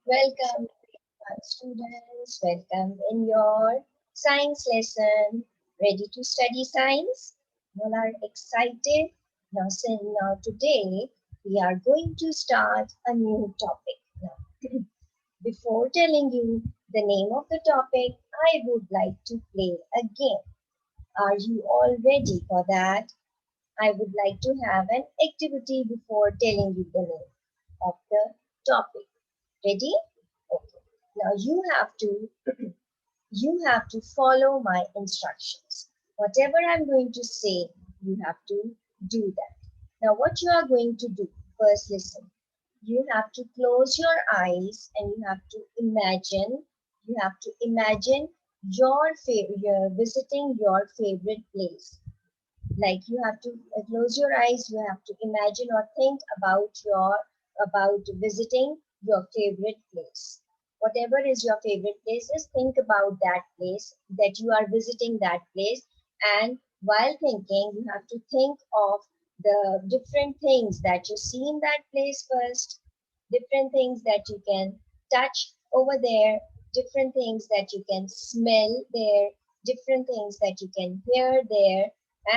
Welcome, my students. Welcome in your science lesson. Ready to study science? You all are excited? Now today we are going to start a new topic. Now, before telling you the name of the topic, I would like to play a game. Are you all ready for that? I would like to have an activity before telling you the name of the topic. Ready? Okay. Now you have to follow my instructions. Whatever I'm going to say, you have to do that. Now what you are going to do, first listen. You have to close your eyes and you have to imagine you're visiting your favorite place. Like you have to close your eyes, you have to imagine or think about visiting your favorite place. Whatever is your favorite place, just think about that place, that you are visiting that place. And while thinking, you have to think of the different things that you see in that place first, different things that you can touch over there, different things that you can smell there, different things that you can hear there,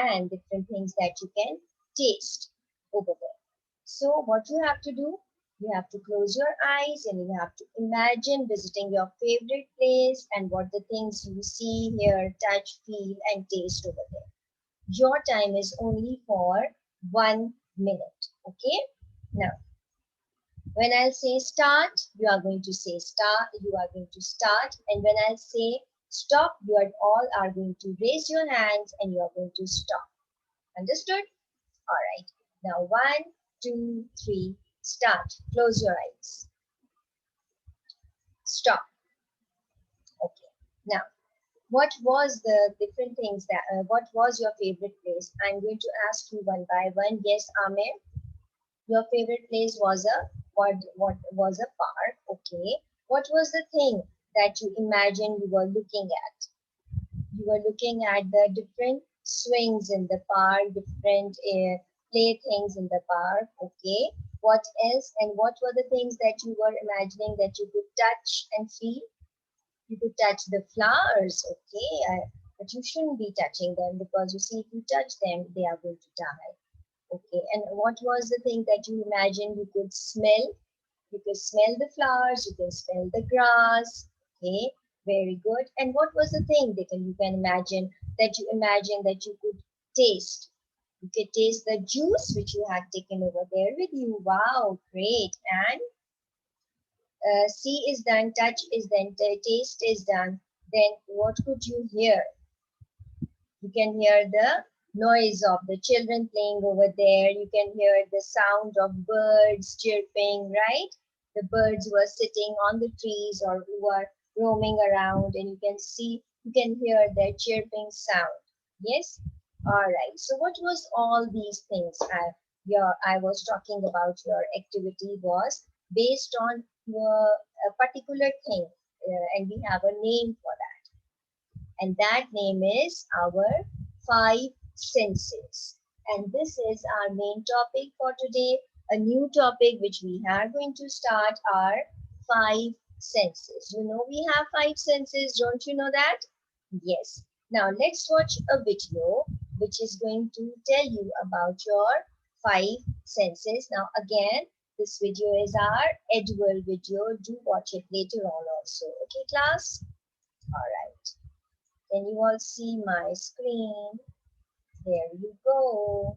and different things that you can taste over there. So what you have to do, you have to close your eyes and you have to imagine visiting your favorite place and what the things you see, hear, touch, feel, and taste over there. Your time is only for 1 minute. Okay? Now, when I'll say start, you are going to say start, you are going to start. And when I'll say stop, you are all are going to raise your hands and you are going to stop. Understood? All right. Now, one, two, three, start. Close your eyes. Stop. Okay. Now, what was the different things what was your favorite place? I'm going to ask you one by one. Yes, Amir, your favorite place was what was a park? Okay. What was the thing that you imagined you were looking at? You were looking at the different swings in the park, different playthings in the park. Okay. What else? And what were the things that you were imagining that you could touch and feel? You could touch the flowers. Okay. But you shouldn't be touching them because you see, if you touch them, they are going to die. Okay. And what was the thing that you imagined you could smell? You can smell the flowers, you can smell the grass. Okay, very good. And what was the thing that you can imagine that you could taste? You could taste the juice which you had taken over there with you. Wow, great. And see is done, touch is done, taste is done. Then what could you hear? You can hear the noise of the children playing over there. You can hear the sound of birds chirping, right? The birds were sitting on the trees or who are roaming around, and you can hear their chirping sound. Yes? All right. So what was all these things I was talking about your activity was based on a particular thing, and we have a name for that, and that name is our five senses. And this is our main topic for today. A new topic which we are going to start are five senses. You know we have five senses, don't you know that? Yes. Now let's watch a video which is going to tell you about your five senses. Now again, this video is our Edward video. Do watch it later on also. Okay, class? All right. Can you all see my screen? There you go.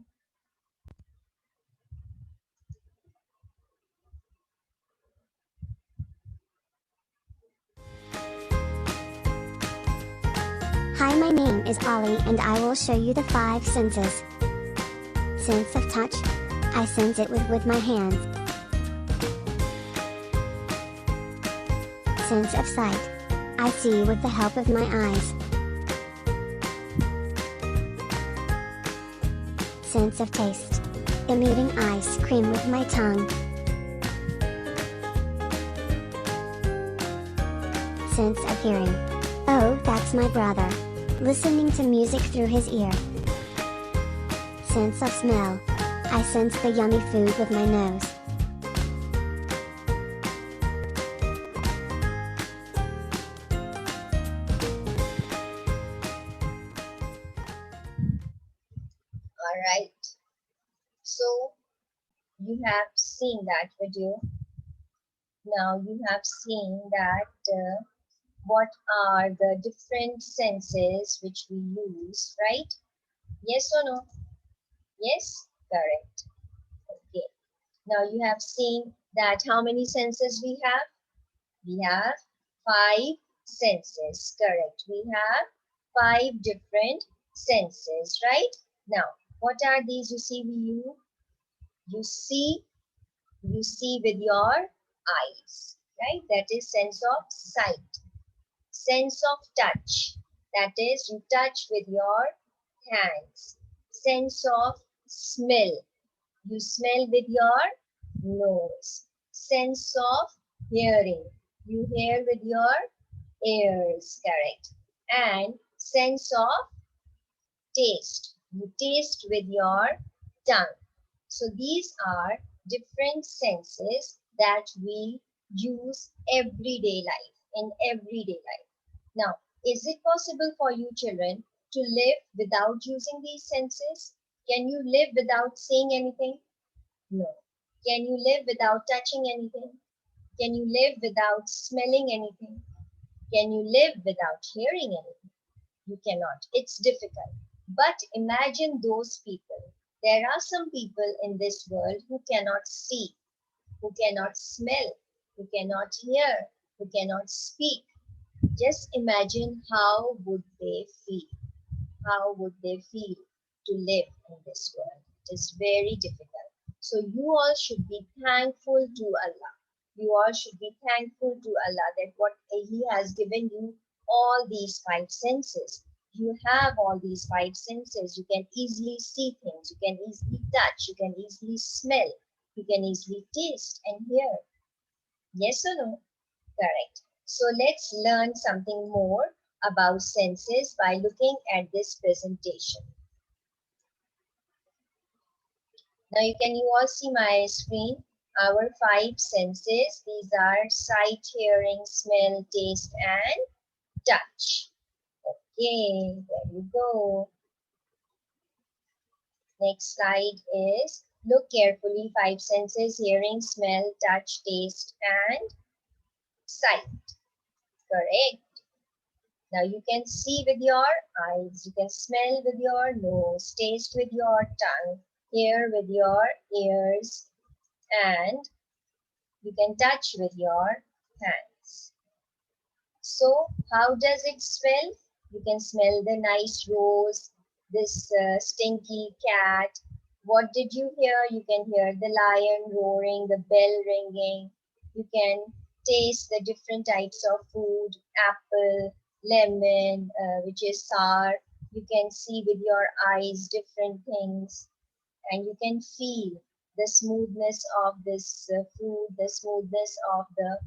Hi, my name is Ollie and I will show you the five senses. Sense of touch. I sense it with my hands. Sense of sight. I see with the help of my eyes. Sense of taste. I'm eating ice cream with my tongue. Sense of hearing. Oh, that's my brother. Listening to music through his ear. Sense of smell. I sense the yummy food with my nose. All right. So you have seen that video. Now you have seen that what are the different senses which we use, right? Yes or no? Yes, correct. Okay. Now you have seen that how many senses we have? We have five senses, correct. We have five different senses, right? Now, what are these? You see, you see, you see with your eyes, right? That is sense of sight. Sense of touch, that is you touch with your hands. Sense of smell, you smell with your nose. Sense of hearing, you hear with your ears, correct. And sense of taste, you taste with your tongue. So these are different senses that we use everyday life, in everyday life. Now, is it possible for you children to live without using these senses? Can you live without seeing anything? No. Can you live without touching anything? Can you live without smelling anything? Can you live without hearing anything? You cannot. It's difficult. But imagine those people. There are some people in this world who cannot see, who cannot smell, who cannot hear, who cannot speak. Just imagine how would they feel? How would they feel to live in this world? It is very difficult. So you all should be thankful to Allah. You all should be thankful to Allah that what He has given you all these five senses. You have all these five senses. You can easily see things. You can easily touch. You can easily smell. You can easily taste and hear. Yes or no? Correct. So let's learn something more about senses by looking at this presentation. Now you all see my screen. Our five senses. These are sight, hearing, smell, taste, and touch. Okay, there you go. Next slide is look carefully. Five senses: hearing, smell, touch, taste, and sight. Correct. Now you can see with your eyes, you can smell with your nose, taste with your tongue, hear with your ears, and you can touch with your hands. So how does it smell? You can smell the nice rose, this stinky cat. What did you hear? You can hear the lion roaring, the bell ringing. You can taste the different types of food, apple, lemon, which is sour. You can see with your eyes different things, and you can feel the smoothness of this fruit, the smoothness of the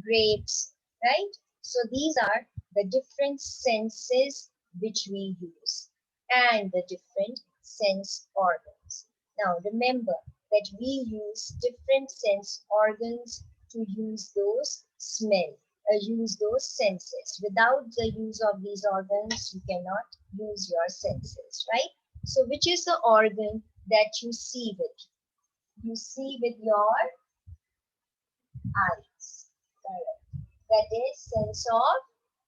grapes, right? So these are the different senses which we use and the different sense organs. Now remember that we use different sense organs to use those use those senses. Without the use of these organs, you cannot use your senses, right? So which is the organ that you see with? You see with your eyes. Correct. That is sense of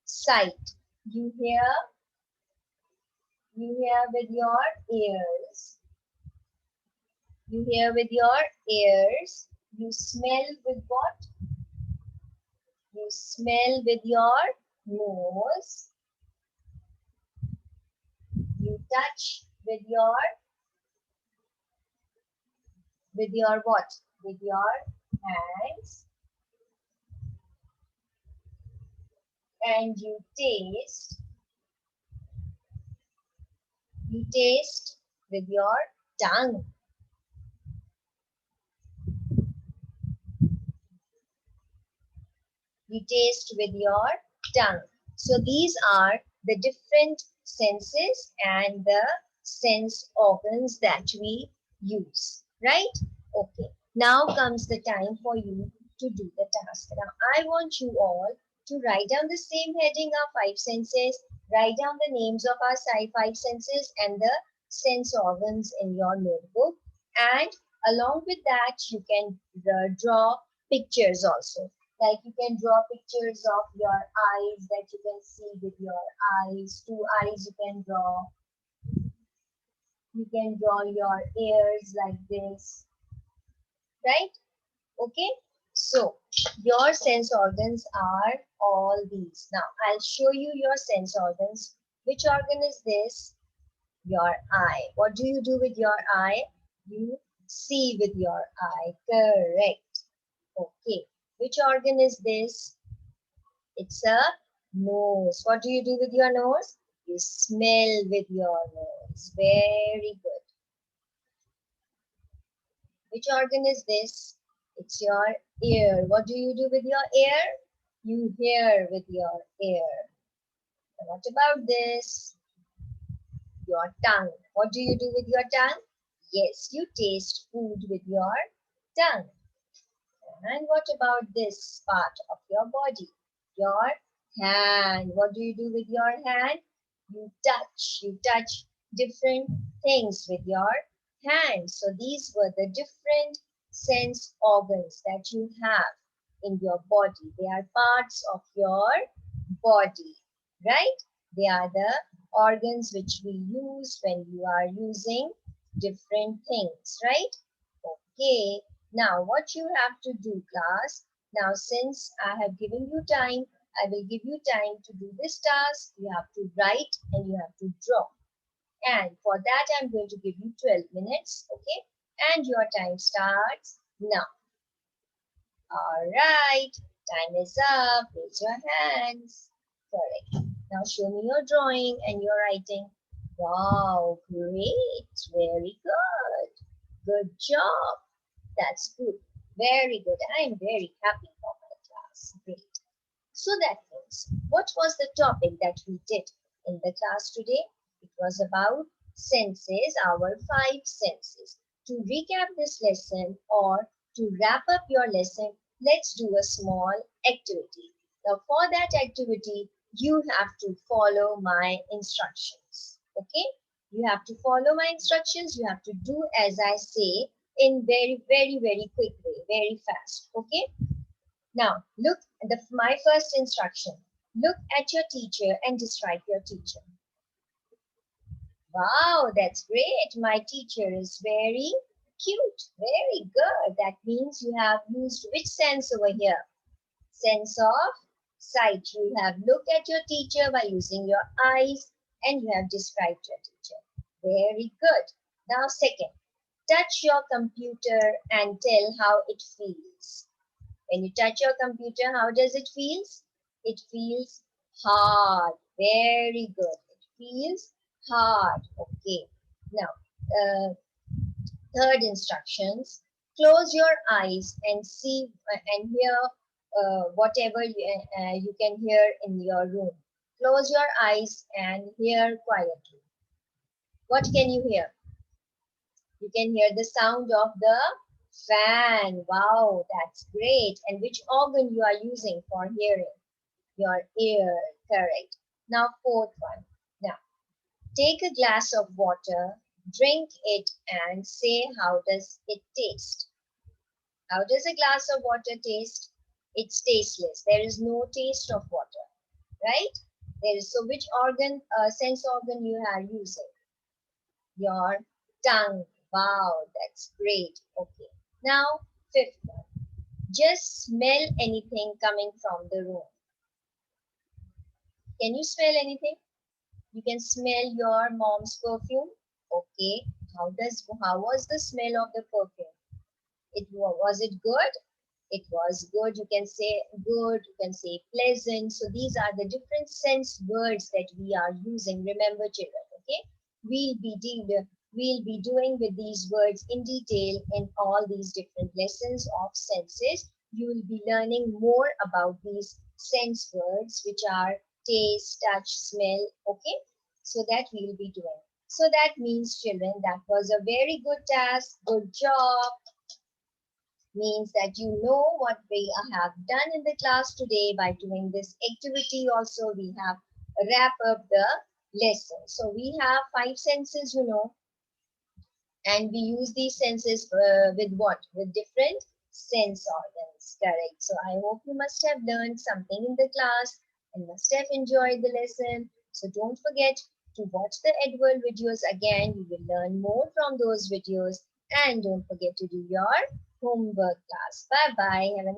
sight. You hear with your ears. You hear with your ears. You smell with what? You smell with your nose. You touch with your what? With your hands. And you taste with your tongue. You taste with your tongue. So these are the different senses and the sense organs that we use, right? Okay, now comes the time for you to do the task. Now I want you all to write down the same heading of five senses, write down the names of our five senses and the sense organs in your notebook, and along with that you can draw pictures also. Like you can draw pictures of your eyes that you can see with your eyes, two eyes you can draw. You can draw your ears like this, right? Okay, so your sense organs are all these. Now I'll show you your sense organs. Which organ is this? Your eye. What do you do with your eye? You see with your eye. Correct. Okay. Which organ is this? It's a nose. What do you do with your nose? You smell with your nose. Very good. Which organ is this? It's your ear. What do you do with your ear? You hear with your ear. And what about this? Your tongue. What do you do with your tongue? Yes, you taste food with your tongue. And what about this part of your body? Your hand. What do you do with your hand? You touch. You touch different things with your hand. So these were the different sense organs that you have in your body. They are parts of your body, right? They are the organs which we use when you are using different things, right? Okay, now what you have to do, class, now since I have given you time, I will give you time to do this task. You have to write and you have to draw. And for that, I'm going to give you 12 minutes, okay? And your time starts now. All right, time is up. Raise your hands. Correct. Now show me your drawing and your writing. Wow, great. Very good. Good job. That's good. Very good. I am very happy for my class. Great. So that means, what was the topic that we did in the class today? It was about senses, our 5 senses. To recap this lesson or to wrap up your lesson, let's do a small activity. Now for that activity, you have to follow my instructions. Okay? You have to follow my instructions. You have to do as I say in very quick way, very fast. Okay? Now look at my first instruction. Look at your teacher and describe your teacher. Wow, that's great. My teacher is very cute. Very good. That means you have used which sense over here? Sense of sight. You have looked at your teacher by using your eyes and you have described your teacher. Very good. Now second, touch your computer and tell how it feels. When you touch your computer, how does it feel? It feels hard. Very good. It feels hard. Okay. Now, third instructions. Close your eyes and see and hear whatever you can hear in your room. Close your eyes and hear quietly. What can you hear? You can hear the sound of the fan. Wow, that's great. And which organ you are using for hearing? Your ear. Correct. Now, fourth one. Now, take a glass of water, drink it, and say how does it taste. How does a glass of water taste? It's tasteless. There is no taste of water, right? There is, so which organ, sense organ you are using? Your tongue. Wow, that's great. Okay. Now, fifth one. Just smell anything coming from the room. Can you smell anything? You can smell your mom's perfume. Okay. How was the smell of the perfume? Was it good? It was good. You can say good. You can say pleasant. So these are the different sense words that we are using. Remember, children. Okay. We'll be doing with these words in detail in all these different lessons of senses. You will be learning more about these sense words, which are taste, touch, smell. Okay. So that we will be doing. So that means, children, that was a very good task. Good job. Means that you know what we have done in the class today. By doing this activity also, we have wrap up the lesson. So we have 5 senses, you know. And we use these senses with what? With different sense organs. Correct. So I hope you must have learned something in the class and must have enjoyed the lesson. So don't forget to watch the Edward videos again. You will learn more from those videos. And don't forget to do your homework class. Bye bye. Have a